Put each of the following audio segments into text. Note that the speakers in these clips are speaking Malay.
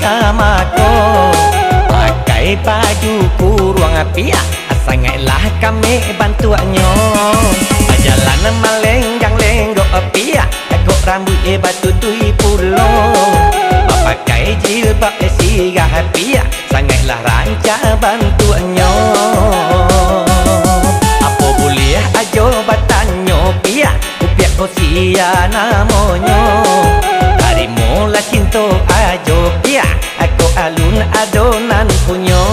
kamako pakai baju kurang pia sangatlah kami bantuannya jalan melenggang lenggok pia kok rambut batu tui pulo pakai jilbab sigah pia sangatlah rancak bantuannya apa boleh ajo batanyo pia kupiak kosia namanya dari mula cinta ajo pia aku alun adonan punyo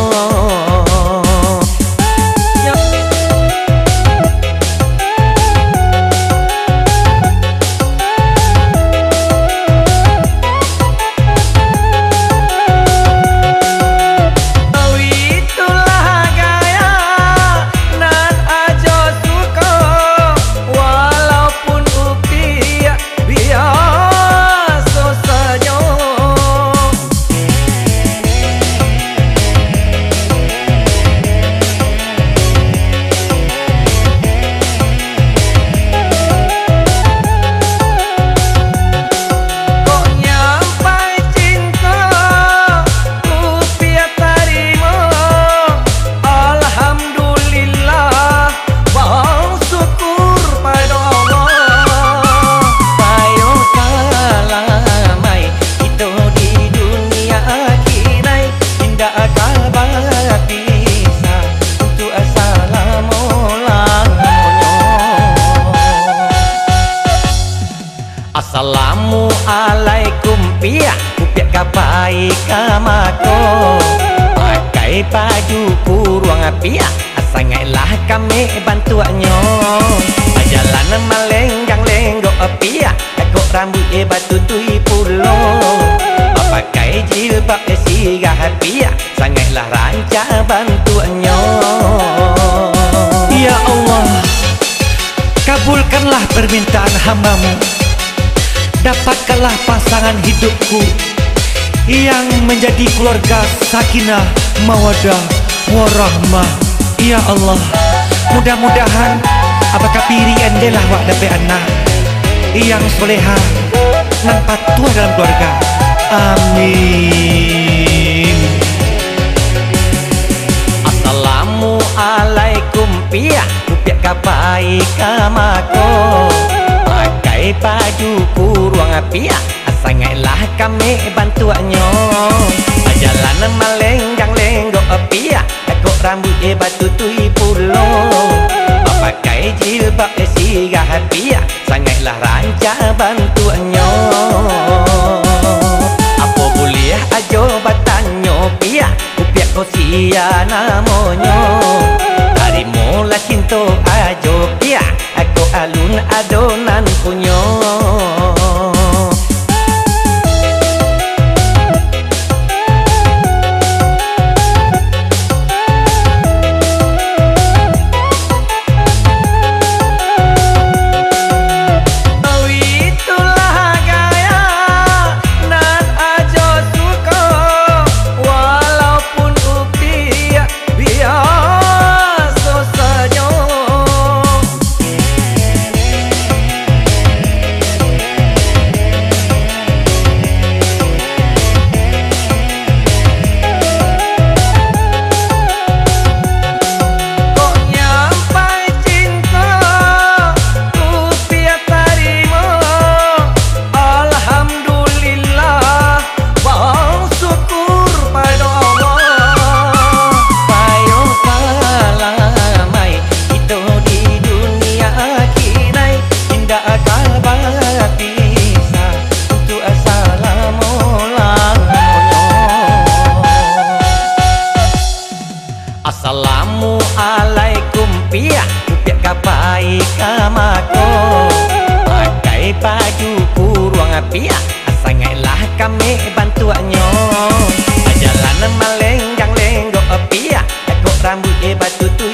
Assalamualaikum pia kupiak kapai kamako pakai baju kurang pia sangatlah kami bantuannya jalan melenggang lenggok pia kok rambut batu tui pulo pakai jilbab sigah pia sangatlah rancak bantuannya ya Allah kabulkanlah permintaan hamba-Mu. Dapatkanlah pasangan hidupku yang menjadi keluarga sakinah, mawadah, warahmah. Ya Allah, mudah-mudahan apakah piri endelah wak dapat anak yang soleha nan patuh dalam keluarga. Amin. Assalamualaikum pia kupiak kapai kamako pakai baju kurang pia sangatlah kami bantuannya jalan melenggang lenggok pia kok rambut batu tui pulo pakai jilbab sigah pia sangatlah rancak bantuannya apa boleh ajo batanyo pia kupiak kosia namanya dari mula cinta ajo pia aku alun adonan punyo Assalamualaikum pia kupiak kapai kamako pakai baju kurang pia sangatlah kami bantuannya jalan melenggang lenggok pia kok rambut batu tui